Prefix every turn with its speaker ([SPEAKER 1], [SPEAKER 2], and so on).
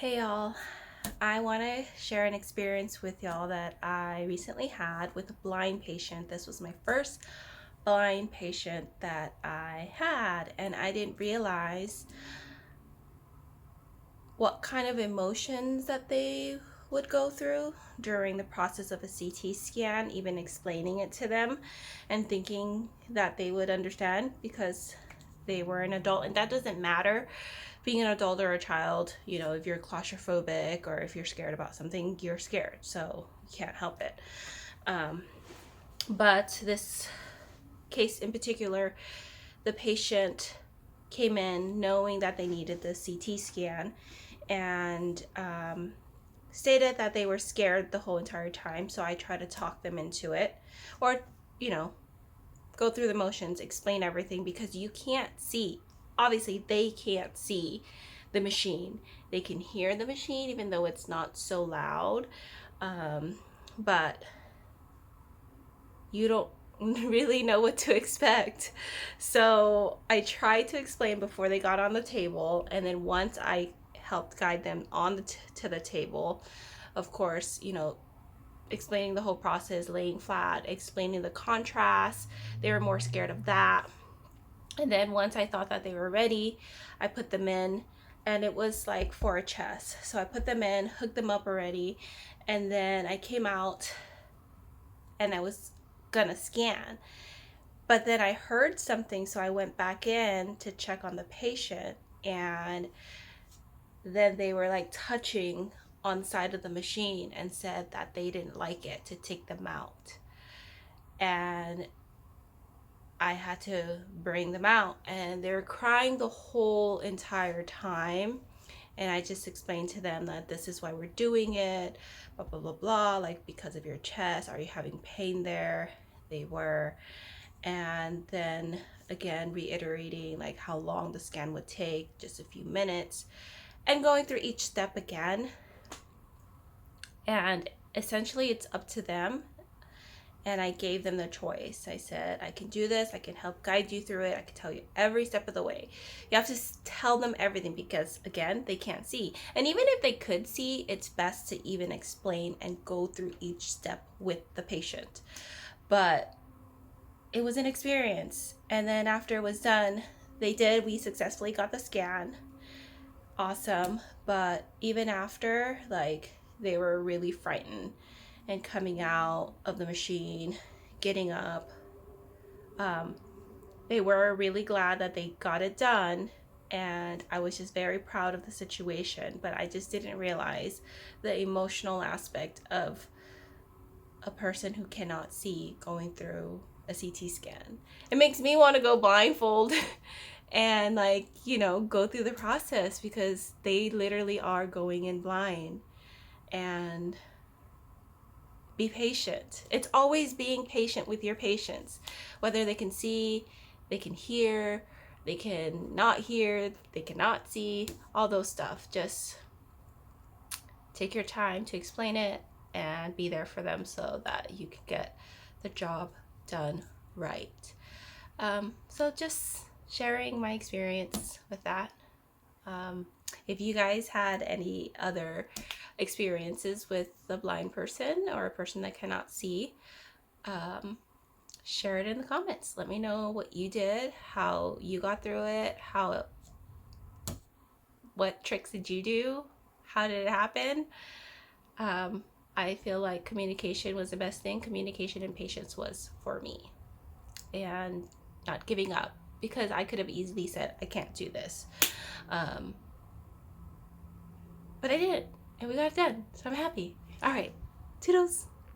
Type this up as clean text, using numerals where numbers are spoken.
[SPEAKER 1] Hey y'all, I want to share an experience with y'all that I recently had with a blind patient. This was my first blind patient that I had, and I didn't realize what kind of emotions that they would go through during the process of a CT scan, even explaining it to them and thinking that they would understand because they were an adult. And that doesn't matter, being an adult or a child. If you're claustrophobic or if you're scared about something, you're scared, so you can't help it. But this case in particular, the patient came in knowing that they needed the CT scan and stated that they were scared the whole entire time. So I try to talk them into it, or, you know, go through the motions, explain everything, because you can't see. Obviously, they can't see the machine. They can hear the machine, even though it's not so loud. But you don't really know what to expect. So I tried to explain before they got on the table, and then once I helped guide them on to the table, of course, explaining the whole process, laying flat, explaining the contrast. They were more scared of that. And then once I thought that they were ready, I put them in, and it was like for a chest. So I put them in, hooked them up already, and then I came out and I was gonna scan. But then I heard something, so I went back in to check on the patient, and then they were like touching on the side of the machine and said that they didn't like it, to take them out. And I had to bring them out, and they were crying the whole entire time. And I just explained to them that this is why we're doing it, blah, blah, blah, blah, like because of your chest. Are you having pain there? They were. And then again, reiterating like how long the scan would take, just a few minutes, and going through each step again. And essentially, it's up to them, and I gave them the choice. I said, I can do this, I can help guide you through it, I can tell you every step of the way. You have to tell them everything because, again, they can't see. And even if they could see, it's best to even explain and go through each step with the patient. But it was an experience. And then after it was done, we successfully got the scan. Awesome. But even after, like, they were really frightened and coming out of the machine, getting up. They were really glad that they got it done, and I was just very proud of the situation. But I just didn't realize the emotional aspect of a person who cannot see going through a CT scan. It makes me want to go blindfold and, like, go through the process, because they literally are going in blind. And be patient. It's always being patient with your patients, whether they can see, they can hear, they can not hear, they cannot see, all those stuff. Just take your time to explain it and be there for them so that you can get the job done right. So just sharing my experience with that. If you guys had any other experiences with a blind person or a person that cannot see, share it in the comments. Let me know what you did, how you got through it, what tricks did you do, how did it happen. I feel like communication was the best thing. Communication and patience was for me, and not giving up, because I could have easily said I can't do this. But I didn't, and we got it done, so I'm happy. All right, toodles.